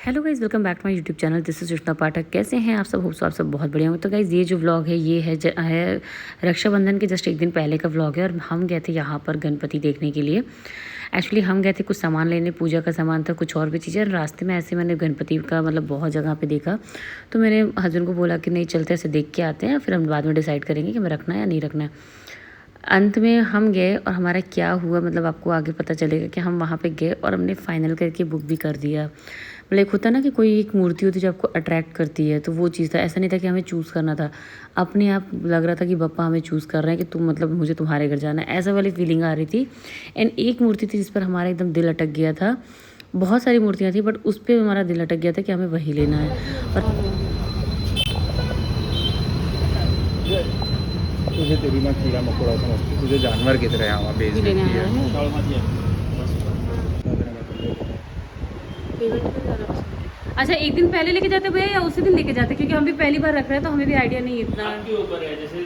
Hello guys, welcome back to my YouTube channel. This is Krishna Pathak. कैसे हैं आप सब? होप सो आप सब बहुत बढ़िया होंगे। तो गाइज़ ये जो व्लॉग है ये है रक्षाबंधन के जस्ट एक दिन पहले का व्लॉग है और हम गए थे यहाँ पर गणपति देखने के लिए। एक्चुअली हम गए थे कुछ सामान लेने, पूजा का सामान था, कुछ और भी चीज़ें। रास्ते में ऐसे मैंने गणपति का मतलब बहुत जगह पे देखा, तो मैंने हस्बैंड को बोला कि नहीं चलते, ऐसे देख के आते हैं, फिर हम बाद में डिसाइड करेंगे कि हमें रखना है या नहीं रखना है। अंत में हम गए और हमारा क्या हुआ मतलब आपको आगे पता चलेगा कि हम वहाँ पे गए और हमने फाइनल करके बुक भी कर दिया। मतलब एक होता है ना कि कोई एक मूर्ति होती है जो आपको अट्रैक्ट करती है, तो वो चीज़ था। ऐसा नहीं था कि हमें चूज़ करना था, अपने आप लग रहा था कि पप्पा हमें चूज़ कर रहे हैं कि तुम मतलब मुझे तुम्हारे घर जाना है, ऐसा वाली फीलिंग आ रही थी। एंड एक मूर्ति थी जिस पर हमारा एकदम दिल अटक गया था। बहुत सारी मूर्तियाँ थी बट उस पर हमारा दिल अटक गया था कि हमें वही लेना है। और तुझे तेरी माँ कीड़ा मकोड़ा समझती, तुझे जानवर की तरह यहाँ बेच देती है। अच्छा, एक दिन पहले लेके जाते भैया या उसी दिन लेके जाते? क्योंकि हम भी पहली बार रख रहे हैं तो हमें भी आइडिया नहीं है इतना। आपके ऊपर है। जैसे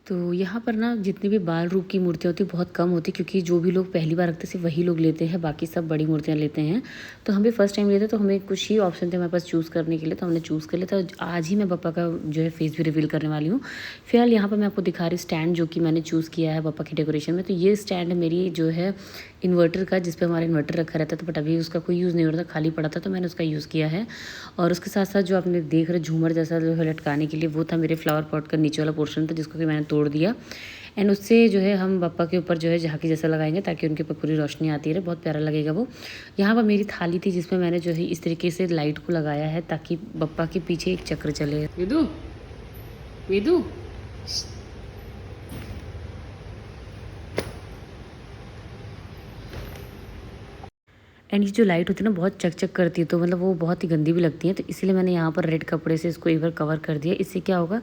तो यहाँ पर ना जितनी भी बाल रूप की मूर्तियाँ होती है बहुत कम होती, क्योंकि जो भी लोग पहली बार रखते सिर्फ वही लोग लेते हैं, बाकी सब बड़ी मूर्तियाँ लेते हैं। तो हम भी फर्स्ट टाइम लेते तो हमें कुछ ही ऑप्शन थे हमारे पास चूज़ करने के लिए, तो हमने चूज़ कर लिया। तो आज ही मैं पापा का जो है फेस भी रिवील करने वाली हूँ। फिलहाल यहाँ पर मैं आपको दिखा रही स्टैंड जो कि मैंने चूज़ किया है पापा की डेकोरेशन में। तो ये स्टैंड है मेरी जो है इन्वर्टर का, जिस पर हमारा इन्वर्टर रखा रहता था, बट अभी उसका कोई यूज़ नहीं हो रहा था, खाली पड़ा था, तो मैंने उसका यूज़ किया है। और उसके साथ साथ जो आपने देख रहे झूमर जैसा जो है लटकाने के लिए, वो था मेरे फ्लावर पॉट का नीचे वाला पोर्शन था, जिसको कि मैंने तोड़ दिया। एंड उससे जो है हम पापा के ऊपर जो है झांकी जैसा लगाएंगे ताकि उनके ऊपर पूरी रोशनी आती रहे, बहुत प्यारा लगेगा वो। यहाँ पर मेरी थाली थी जिसमें मैंने जो है इस तरीके से लाइट को लगाया है ताकि पप्पा के पीछे एक चक्र चले। वेदू, वेदू, एंड ये जो लाइट होती है ना बहुत चकचक करती है, तो मतलब वो बहुत ही गंदी भी लगती है, तो इसीलिए मैंने यहाँ पर रेड कपड़े से इसको एक बार कवर कर दिया। इससे क्या होगा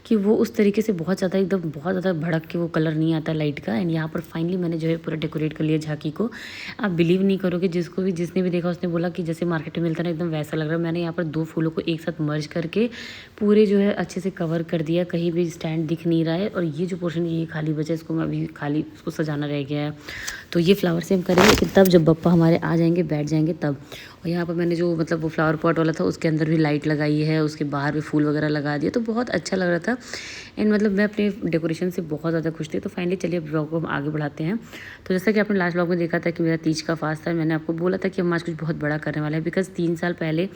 कि वो उस तरीके से बहुत ज़्यादा एकदम बहुत ज़्यादा भड़क के वो कलर नहीं आता लाइट का। एंड यहाँ पर फाइनली मैंने जो है पूरा डेकोरेट कर लिया झांकी को। आप बिलीव नहीं करोगे, जिसने भी देखा उसने बोला कि जैसे मार्केट में मिलता है ना एकदम वैसा लग रहा है। मैंने यहाँ पर 2 फूलों को एक साथ मर्ज करके पूरे जो है अच्छे से कवर कर दिया, कहीं भी स्टैंड दिख नहीं रहा है। और ये जो पोर्शन ये खाली बचा, इसको मैं अभी खाली उसको सजाना रह गया है। तो ये फ्लावर से हम करेंगे कि तब जब पप्पा हमारे आ जाएंगे बैठ जाएंगे तब। और यहाँ पर मैंने जो मतलब वो फ्लावर पॉट वाला था उसके अंदर भी लाइट लगाई है, उसके बाहर भी फूल वगैरह लगा दिए, तो बहुत अच्छा लग रहा था। एंड मतलब मैं अपने डेकोरेशन से बहुत ज़्यादा खुश थी। तो फाइनली चलिए ब्लॉग को हम आगे बढ़ाते हैं। तो जैसा कि आपने लास्ट ब्लॉग में देखा था कि मेरा तीज का फास्ट था, मैंने आपको बोला था कि हम आज कुछ बहुत बड़ा करने वाले हैं। बिकॉज 3 साल पहले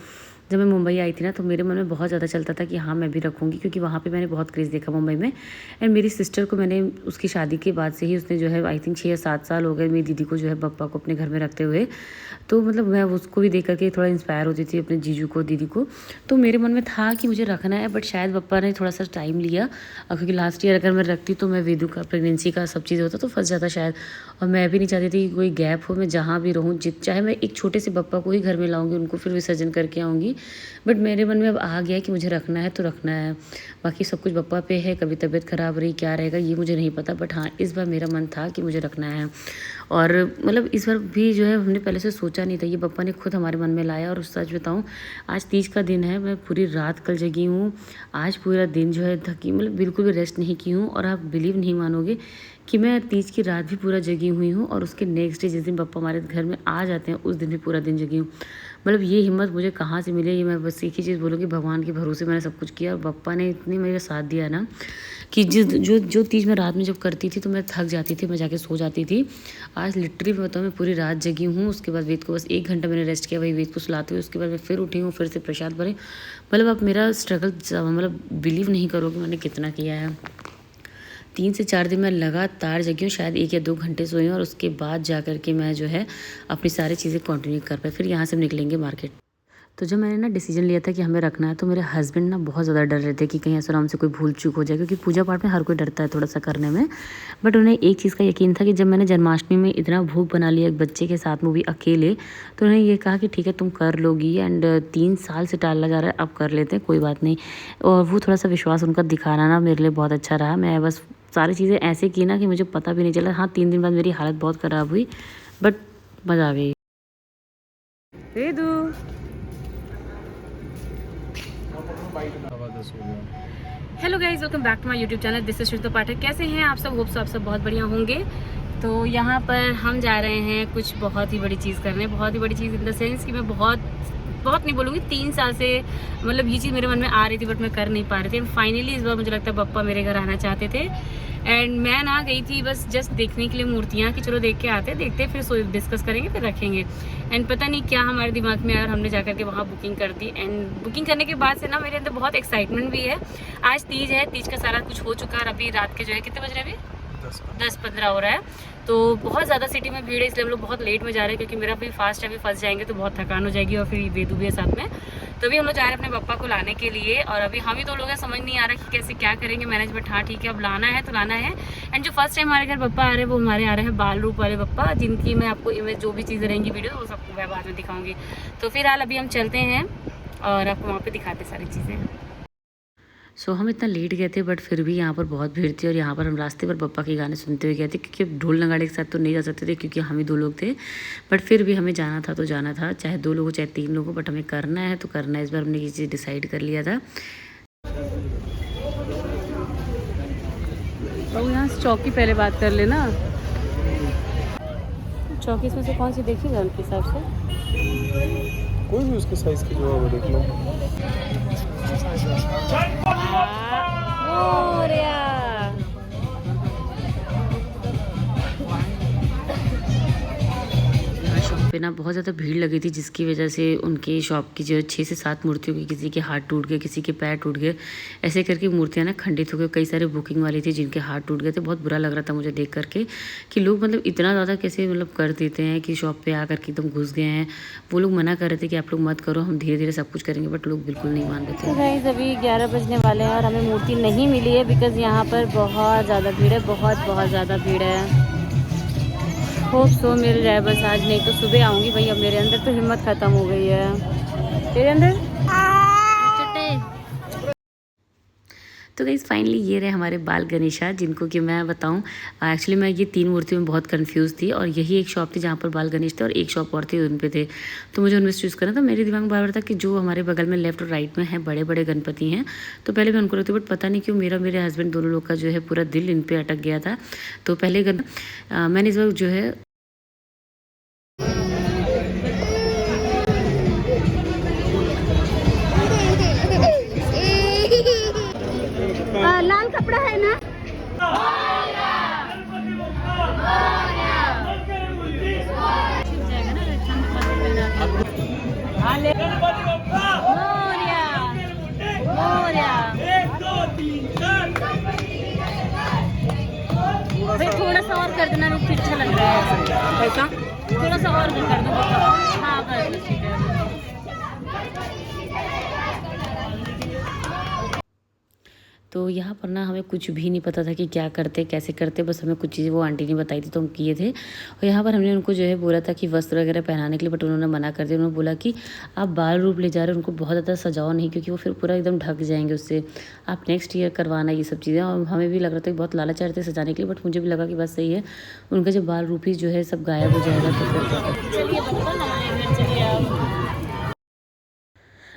जब मैं मुंबई आई थी ना, तो मेरे मन में बहुत ज़्यादा चलता था कि हाँ मैं भी रखूँगी, क्योंकि वहाँ पे मैंने बहुत क्रेज़ देखा मुंबई में। एंड मेरी सिस्टर को मैंने उसकी शादी के बाद से ही, उसने जो है आई थिंक 6 या 7 साल हो गए मेरी दीदी को जो है पप्पा को अपने घर में रखते हुए। तो मतलब मैं उसको भी देख करके थोड़ा इंस्पायर होती थी, अपने जीजू को, दीदी को। तो मेरे मन में था कि मुझे रखना है, बट शायद पप्पा ने थोड़ा सा टाइम लिया, क्योंकि लास्ट ईयर अगर मैं रखती तो मैं वेदू का प्रेगनेंसी का सब चीज़ होता तो फंस जाता शायद। और मैं भी नहीं चाहती थी कि कोई गैप हो, मैं जहाँ भी रहूँ चाहे मैं एक छोटे से पप्पा को ही घर में लाऊंगी, उनको फिर विसर्जन करके आऊँगी। बट मेरे मन में अब आ गया कि मुझे रखना है तो रखना है। बाकी सब कुछ पप्पा पे है, कभी तबीयत ख़राब रही क्या रहेगा ये मुझे नहीं पता, बट हाँ इस बार मेरा मन था कि मुझे रखना है। और मतलब इस बार भी जो है हमने पहले से सोचा नहीं था, ये पप्पा ने खुद हमारे मन में लाया। और सच बताऊँ, आज तीज का दिन है, मैं पूरी रात कल जगी हूँ। आज पूरा दिन जो है थकी, मतलब बिल्कुल भी रेस्ट नहीं की हूँ। और आप बिलीव नहीं मानोगे कि मैं तीज की रात भी पूरा जगी हुई हूँ, और उसके नेक्स्ट डे जिस दिन पप्पा हमारे घर में आ जाते हैं उस दिन भी पूरा दिन जगी हूँ। मतलब ये हिम्मत मुझे कहाँ से मिले, ये मैं बस एक ही चीज़ बोलूँगी, भगवान के भरोसे मैंने सब कुछ किया। और पप्पा ने इतनी मेरा साथ दिया ना कि जो तीज मैं रात में जब करती थी तो मैं थक जाती थी, मैं जाके सो जाती थी। आज लिटरली मैं बताऊँ, मैं पूरी रात जगी हूँ। उसके बाद वेद को बस 1 घंटा मैंने रेस्ट किया, वही वेद को सुलाते हुए। उसके बाद मैं फिर उठी हूँ, फिर से प्रसाद भरे। मतलब अब मेरा स्ट्रगल मतलब बिलीव नहीं करोगे मैंने कितना किया है। 3 से 4 दिन मैं लगातार जगी हूँ, शायद 1 या 2 घंटे सोई हूँ। और उसके बाद जा कर के मैं जो है अपनी सारी चीज़ें कंटिन्यू कर पाई। फिर यहाँ से हम निकलेंगे मार्केट। तो जब मैंने ना डिसीजन लिया था कि हमें रखना है, तो मेरे हस्बैंड ना बहुत ज़्यादा डर रहे थे कि कहीं ऐसा हमसे कोई भूल चूक हो जाए, क्योंकि पूजा पाठ में हर कोई डरता है थोड़ा सा करने में। बट उन्हें एक चीज़ का यकीन था कि जब मैंने जन्माष्टमी में इतना भोग बना लिया एक बच्चे के साथ, वो भी अकेले, तो उन्हें ये कहा कि ठीक है तुम कर लोगी। एंड 3 साल से टाला जा रहा है, अब कर लेते हैं, कोई बात नहीं। और वो थोड़ा सा विश्वास उनका दिखाना ना मेरे लिए बहुत अच्छा रहा। मैं बस सारी चीज़ें ऐसे की ना कि मुझे पता भी नहीं चला। हाँ 3 दिन बाद मेरी हालत बहुत ख़राब हुई, बट मज़ा आ गई। Hello guys, welcome back to my YouTube channel. This is Shruta Pathak. कैसे हैं आप सब? होप सो आप सब बहुत बढ़िया होंगे। तो यहाँ पर हम जा रहे हैं कुछ बहुत ही बड़ी चीज़ करने, बहुत ही बड़ी चीज़ इन द सेंस कि मैं बहुत नहीं बोलूँगी, 3 साल से मतलब ये चीज़ मेरे मन में आ रही थी बट मैं कर नहीं पा रही थी। फाइनली इस बार मुझे लगता है पप्पा मेरे घर आना चाहते थे एंड मैं ना गई थी बस जस्ट देखने के लिए मूर्तियाँ, कि चलो देख के आते, देखते फिर सो डिस्कस करेंगे फिर रखेंगे। एंड पता नहीं क्या हमारे दिमाग में आया और हमने जाकर के वहाँ बुकिंग कर दी। एंड बुकिंग करने के बाद से ना मेरे अंदर बहुत एक्साइटमेंट भी है। आज तीज है, तीज का सारा कुछ हो चुका है। अभी रात के जो है कितने बज रहे हैं अभी 10-15 हो रहा है। तो बहुत ज़्यादा सिटी में भीड़ है, इसलिए हम लोग बहुत लेट में जा रहे हैं क्योंकि मेरा भी फास्ट है, अभी फंस जाएंगे तो बहुत थकान हो जाएगी और फिर वेदू भी है साथ में। तो अभी हम लोग जा रहे हैं अपने पापा को लाने के लिए और अभी हम ही 2 लोग हैं, समझ नहीं आ रहा कि कैसे क्या करेंगे मैनेज। बट हाँ ठीक है, अब लाना है तो लाना है। एंड जो फर्स्ट टाइम हमारे घर पप्पा आ रहे हैं वो हमारे आ रहे हैं बाल रूप वाले पप्पा, जिनकी मैं आपको इमेज जो भी चीज़ें रहेंगी वीडियो वो सबको मैं बाद में दिखाऊंगी। तो फिलहाल अभी हम चलते हैं और आपको वहाँ पर दिखाते सारी चीज़ें। सो हम इतना लेट गए थे बट फिर भी यहाँ पर बहुत भीड़ थी और यहाँ पर हम रास्ते पर पप्पा के गाने सुनते हुए गए थे क्योंकि ढोल नगाड़े के साथ तो नहीं जा सकते थे क्योंकि हम ही 2 लोग थे। बट फिर भी हमें जाना था तो जाना था, चाहे 2 लोग चाहे 3 लोग, बट हमें करना है तो करना है। इस बार हमने ये चीज़ डिसाइड कर लिया था। तो यहाँ से चौकी पहले बात कर लेना, चौकी में से कौन सी देखिएगा उनके हिसाब से, कोई भी उसके साइज की जो है वो देख लो। शॉप पे ना बहुत ज़्यादा भीड़ लगी थी जिसकी वजह से उनके शॉप की जो 6 से 7 मूर्तियों की, किसी के हाथ टूट गए, किसी के पैर टूट गए, ऐसे करके मूर्तियाँ ना खंडित हो गई। कई सारे बुकिंग वाली थी जिनके हाथ टूट गए थे। बहुत बुरा लग रहा था मुझे देख करके कि लोग मतलब इतना ज़्यादा कैसे मतलब कर देते हैं कि शॉप पे आकर के एकदम घुस गए हैं। वो लोग मना कर रहे थे कि आप लोग मत करो, हम धीरे धीरे सब कुछ करेंगे, बट लोग बिल्कुल नहीं मान रहे थे। तो गाइस अभी 11 बजने वाले हैं और हमें मूर्ति नहीं मिली है बिकॉज यहाँ पर बहुत ज़्यादा भीड़ है, बहुत ज़्यादा भीड़ है। होप सो मिल जाए बस आज, नहीं तो सुबह आऊँगी भाई। अब मेरे अंदर तो हिम्मत ख़त्म हो गई है। तेरे अंदर तो गाइस फाइनली ये रहे हमारे बाल गणेशा, जिनको कि मैं बताऊं एक्चुअली मैं ये 3 मूर्तियों में बहुत कंफ्यूज थी और यही एक शॉप थी जहाँ पर बाल गणेश थे और एक शॉप और थी उन पे थे। तो मुझे उनमें से चूज़ करना था। मेरे दिमाग में बार बार था कि जो हमारे बगल में लेफ्ट और राइट में है बड़े बड़े गणपति हैं तो पहले मैं उनको रखती, बट पता नहीं क्यों मेरे हस्बैंड दोनों लोग का जो है पूरा दिल इन पर अटक गया था। तो पहले मैंने इस वक्त जो है लाल कपड़ा है ना, थोड़ा सा और कर देना, नहीं अच्छा लग रहा है ऐसा, थोड़ा सा और कर दो। हाँ बस ठीक है। तो यहाँ पर ना हमें कुछ भी नहीं पता था कि क्या करते कैसे करते, बस हमें कुछ चीज़ें वो आंटी ने बताई थी तो हम किए थे। और यहाँ पर हमने उनको जो है बोला था कि वस्त्र वगैरह पहनाने के लिए, बट उन्होंने मना कर दिया। उन्होंने बोला कि आप बाल रूप ले जा रहे हो, उनको बहुत ज़्यादा सजाओ नहीं क्योंकि वो फिर पूरा एकदम ढक जाएंगे उससे, आप नेक्स्ट ईयर करवाना ये सब चीज़ें। और हमें भी लग रहा था कि बहुत लालच आ रहे थे सजाने के लिए, बट मुझे भी लगा कि बस सही है, उनका जब बाल रूप ही जो है सब गायब हो जाएगा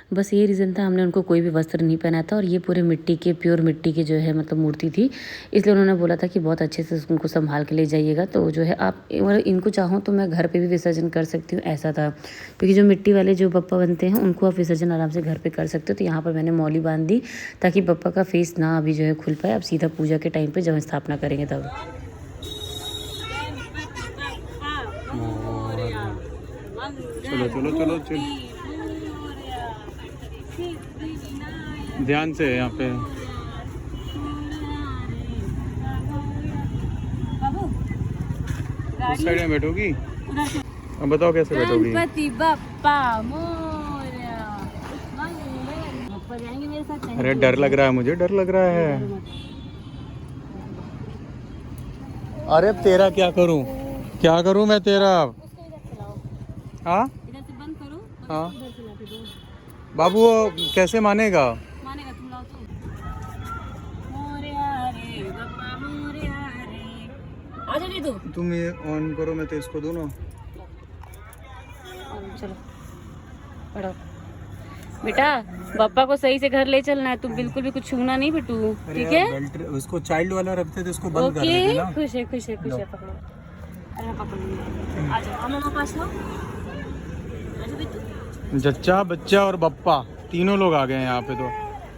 तो बस ये रीज़न था। हमने उनको कोई भी वस्त्र नहीं पहना था और ये पूरे मिट्टी के, प्योर मिट्टी की जो है मतलब मूर्ति थी, इसलिए उन्होंने बोला था कि बहुत अच्छे से उनको संभाल के ले जाइएगा। तो जो है आप इनको चाहो तो मैं घर पे भी विसर्जन कर सकती हूँ, ऐसा था। क्योंकि जो मिट्टी वाले जो पप्पा बनते हैं उनको आप विसर्जन आराम से घर पर कर सकते हो। तो यहाँ पर मैंने मौली बांध दी ताकि पप्पा का फेस ना अभी जो है खुल पाए, अब सीधा पूजा के टाइम पर जब स्थापना करेंगे तब। चलो चलो चलो चलो, ध्यान से यहाँ पे। उस साइड में बैठोगी? अब बताओ कैसे बैठोगी? गणपति बप्पा मोरया, जाएंगे मेरे साथ। अरे डर लग रहा है, मुझे डर लग रहा है। अरे तेरा क्या करूं, क्या करूं मैं तेरा? हाँ इधर से बंद करो, हाँ इधर से लाके दो। बाबू वो कैसे मानेगा? मानेगा, तुम लाओ तो। मोरया रे बप्पा मोरया रे, आ जा तू। तुम ये ऑन करो, मैं तो इसको दूं ना। चलो पढ़ो बेटा, पापा को सही से घर ले चलना है, तुम बिल्कुल भी कुछ छूना नहीं बेटू, ठीक है? उसको चाइल्ड वाला रखते थे, उसको बंद कर देते ना। खुश है खुश है खुश है, पकड़ो। अरे मैं पकड़ लूँगी। आ जाओ मामा पास लो। आ जाओ बिट्टू। जच्चा बच्चा और बप्पा तीनों लोग आ गए हैं यहाँ पे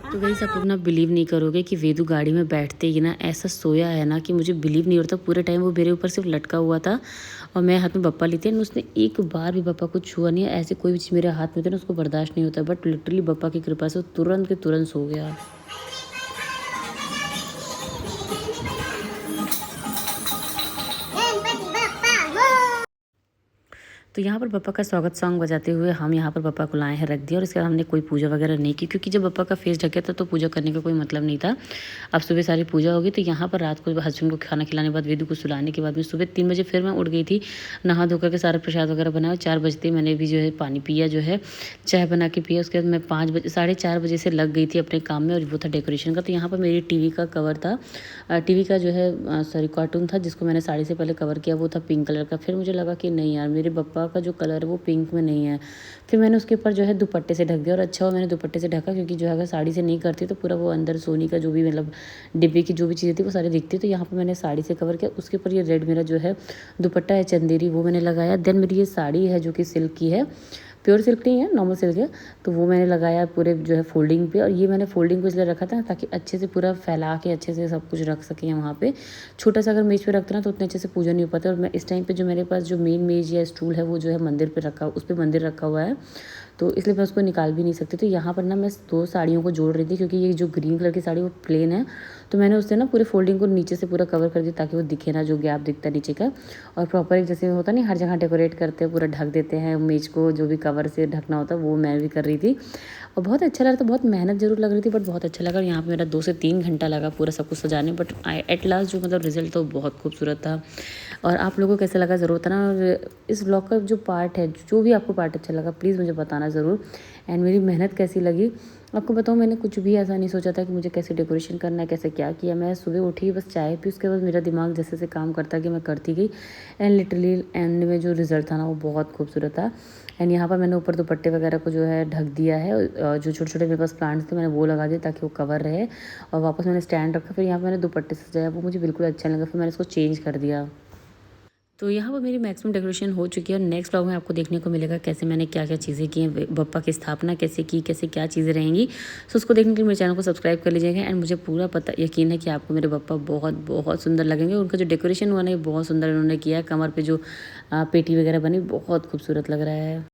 तो गाइस आप लोग ना बिलीव नहीं करोगे कि वेदू गाड़ी में बैठते ही ना ऐसा सोया है ना कि मुझे बिलीव नहीं होता। पूरे टाइम वो मेरे ऊपर सिर्फ लटका हुआ था और मैं हाथ में बप्पा ली थी। उसने एक बार भी बप्पा को छुआ नहीं है। ऐसे कोई भी चीज़ मेरे हाथ में थी ना उसको बर्दाश्त नहीं होता, बट लिटरली बप्पा की कृपा से वो तुरंत के तुरंत सो गया। तो यहाँ पर बप्पा का स्वागत सॉन्ग बजाते हुए हम यहाँ पर बप्पा को लाए हैं, रख दिया और इसके बाद हमने कोई पूजा वगैरह नहीं की, क्योंकि जब बप्पा का फेस ढक गया था तो पूजा करने का कोई मतलब नहीं था। अब सुबह सारी पूजा होगी। तो यहाँ पर रात को हस्बैंड को खाना खिलाने के बाद, वेदू को सुलाने के बाद में सुबह 3 बजे फिर मैं उठ गई थी, नहा धोकर के सारा प्रसाद वगैरह बनाया। 4 बजते मैंने भी जो है पानी पिया, जो है चाय बना के पिया। उसके बाद मैं 5 बजे 4:30 बजे से लग गई थी अपने काम में, और वो था डेकोरेशन का। तो यहाँ पर मेरी टीवी का कवर था, टीवी का जो है सॉरी कार्टून था, जिसको मैंने साड़ी से पहले कवर किया, वो था पिंक कलर का। फिर मुझे लगा कि नहीं यार, मेरे बप्पा का जो कलर है वो पिंक में नहीं है। फिर मैंने उसके ऊपर जो है दुपट्टे से ढक दिया, और अच्छा हुआ मैंने दुपट्टे से ढका, क्योंकि जो है अगर साड़ी से नहीं करती तो पूरा वो अंदर सोनी का जो भी मतलब डिब्बे की जो भी चीज़ें थी वो सारी दिखती। तो यहाँ पर मैंने साड़ी से कवर किया। उसके ऊपर ये रेड मेरा जो है दुपट्टा है चंदेरी, वो मैंने लगाया। देन मेरी ये साड़ी है जो कि सिल्क की है, प्योर सिल्क नहीं है, नॉर्मल सिल्क है, तो वो मैंने लगाया पूरे जो है फोल्डिंग पे। और ये मैंने फोल्डिंग को इसलिए रखा था ताकि अच्छे से पूरा फैला के अच्छे से सब कुछ रख सकें वहाँ पे। छोटा सा अगर मेज पे रखते ना तो उतने अच्छे से पूजा नहीं हो पाता। और मैं इस टाइम पे जो मेरे पास जो मेन मेज या स्टूल है वो जो है मंदिर पे रखा, उस पर मंदिर रखा हुआ है, तो इसलिए मैं उसको निकाल भी नहीं सकती। तो यहाँ पर ना मैं 2 साड़ियों को जोड़ रही थी, क्योंकि ये जो ग्रीन कलर की साड़ी वो प्लेन है, तो मैंने उससे ना पूरे फोल्डिंग को नीचे से पूरा कवर कर दिया ताकि वो दिखे ना, जो गैप दिखता है नीचे का। और प्रॉपर एक जैसे होता नहीं हर जगह डेकोरेट करते हैं, पूरा ढक देते हैं मेज को, जो भी कवर से ढकना होता है वो मैं भी कर रही थी। और बहुत अच्छा लग रहा था, बहुत मेहनत जरूर लग रही थी, बट बहुत अच्छा लगा। और यहाँ पे मेरा 2 से 3 घंटा लगा पूरा सब कुछ सजाने, बट एट लास्ट जो मतलब रिजल्ट था वो बहुत खूबसूरत था। और आप लोगों को कैसा लगा ज़रूर बताना। और इस ब्लॉग का जो पार्ट है, जो भी आपको पार्ट अच्छा लगा प्लीज़ मुझे बताना ज़रूर। एंड मेरी मेहनत कैसी लगी आपको बताऊँ। मैंने कुछ भी ऐसा नहीं सोचा था कि मुझे कैसे डेकोरेशन करना है, कैसे क्या किया। मैं सुबह उठी, बस चाय पी, उसके बाद मेरा दिमाग जैसे जैसे काम करता कि मैं करती गई। एंड लिटरली एंड में जो रिज़ल्ट था ना वो बहुत खूबसूरत था। एंड यहाँ पर मैंने ऊपर दुपट्टे वगैरह को जो है ढक दिया है, और जो छोटे छोटे मेरे पास प्लांट्स थे मैंने वो लगा दिया ताकि वो कवर रहे। और वापस मैंने स्टैंड रखा, फिर यहाँ पर मैंने दुपट्टे से सजाया, वो मुझे बिल्कुल अच्छा लगा, फिर मैंने इसको चेंज कर दिया। तो यहाँ पर मेरी मैक्सिमम डेकोरेशन हो चुकी है। और नेक्स्ट ब्लॉग में आपको देखने को मिलेगा कैसे मैंने क्या क्या चीज़ें की हैं, बप्पा की स्थापना कैसे की, कैसे क्या चीज़ें रहेंगी। सो उसको देखने के लिए मेरे चैनल को सब्सक्राइब कर लीजिएगा। एंड मुझे पूरा पता यकीन है कि आपको मेरे बप्पा बहुत बहुत सुंदर लगेंगे। उनका जो डेकोरेशन हुआ ना ये बहुत सुंदर उन्होंने किया है, कमर पर जो पेटी वगैरह बनी बहुत खूबसूरत लग रहा है।